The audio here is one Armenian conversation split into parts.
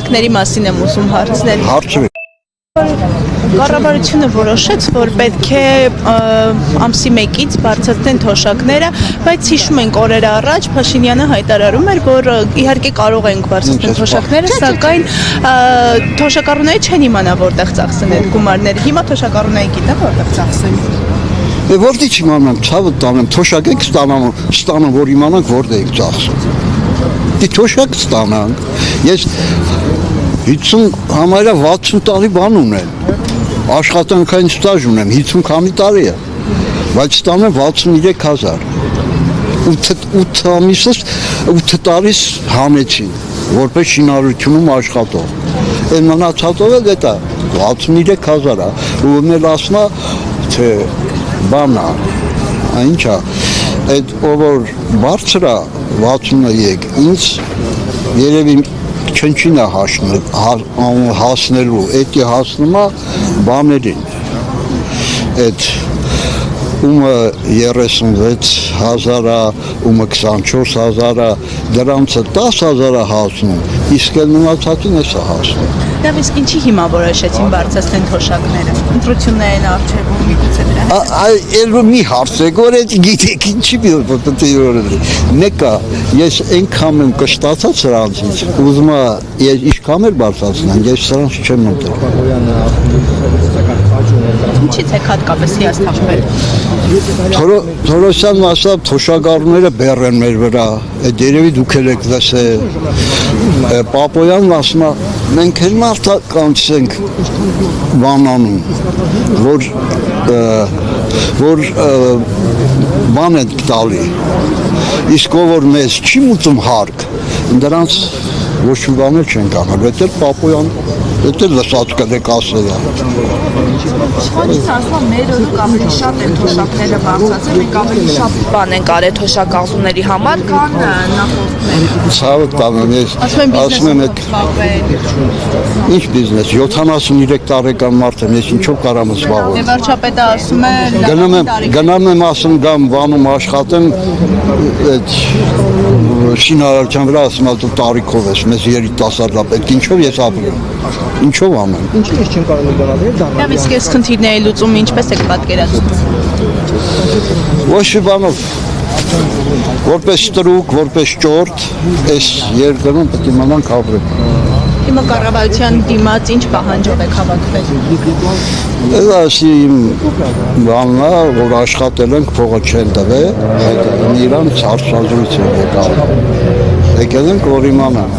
թոշակների մասին եմ ուզում հարցնել։ Հարցրեք։ Կառավարությունը որոշեց, որ պետք է ամսի 1-ից բարձրացնեն թոշակները, բայց հիշում ենք օրեր առաջ Փաշինյանը հայտարարում էր, որ իհարկե կարող ենք բարձրացնել թոշակները, սակայն թոշակառուները չեն իմանա որտեղ ծախսեն այդ գումարները։ Հիմա թոշակառուները գիտեն որտեղ ծախսեն։ Որտի չիմանամ, ցավը տանեմ, թոշակ եք ստանում, որ իմանանք որտեղ եք ծախսում։ Դի թոշակ ստանանք։ Ես 50 համարյա 60 տարի բան ունեմ, աշխատանքային ստաժ ունեմ, 50 քանի տարի է, բայց ստանեմ 63,000, 8 ամիսս 8 տարիս հանեցին, որպես շինարարությունում աշխատող, են մնացածով է դետա 63,000 է, ու մեր ասնա, թե բանա, ինչա, այդ ով որ բարձր է 63, ինձ երևի չնչին է հասնելու, էդի հասնում է բաներին, էդ ումը 36,000 է, ումը 24,000 է, դրանցը 10,000 է հասնում, իսկ էլ մնացածին էս է հասնում։ Դավ իսկ ինչի հիմա որոշեցին բարձրացնել թոշակները։ Ընտրություններն արժևում միգուցե դրա։ Այլ մի հարցեք, որ այդ գիտեք ինչի մեկը ես այնքան եմ կշտացած սրանցից, ուզում եմ ինչքան էլ բարձրացնեմ, ես սրանց չեմ մտել։ Ինչից եք հատկապես հիասթափվել։ Թորոսյանն ասավ թոշակառուները բեռ են մեր վրա, այդ երևի դուք եք լսել։ Պապոյանն ասում է մենք էլ մարդկանց ենք բանանում, որ բան են տալի, իսկ ով որ մեզ չի մուծում հարկ, դրանց ոչ մի բան չեն կանալ, դա էլ Պապոյան, դա լսած կդեք ասել է։ Իշխանից ասում մեր օրոք ավելի շատ են թոշակները բարձրացել, մենք ավելի շատ բան ենք արել թոշակառուների համար, քան նախորդները։ Ցավը տանեմ, ես ասում եմ ինչ բիզնես, 73 տարեկան մարդ եմ, ես ինչով կարամ զբաղվել։ Դե վարչապետը ասում է գնում եմ ասում գամ վանում աշխատեմ, այդ շինարարության վրա ասում եմ դու տարիքով ես, մեզ երիտասարդ պետք, ինչով ես ապրեմ, ինչով անեմ։ Ինչի՞ ես չեմ կարող բանալ դա։ Դավ իսկ այս խնդիրների լուծումը ինչպես եք պատկերացնում։ Ոչ մի բանով, որպես ստրուկ, որպես ճորտ, այս երկրում պետք է իմանանք ապրել։ Հիմա կառավարության դիմաց ինչ պահանջով եք հավաքվել։ Դա իմ բանն է, որ աշխատել ենք, փողը չեն տվել, իրանց հարցազրույց են եկալ։ Եկել ենք, որ իմանան,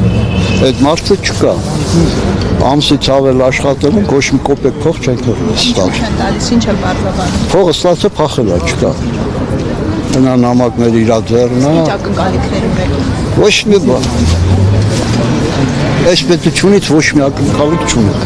այդ մարդը չկա։ Ամսից ավել աշխատել ենք, ոչ մի կոպեկ փող չենք ստալ։ Ինչ են տալիս, ինչ են բարձրանում։ Փողը ստացը փախել է, չկա։ Նա նամակներ իրա ձեռն է։ Ինչ ակնկալիքներ ունեք։ Ոչ մի բան։ Այս պետությունից ոչ մի ակնկալիք չունենք։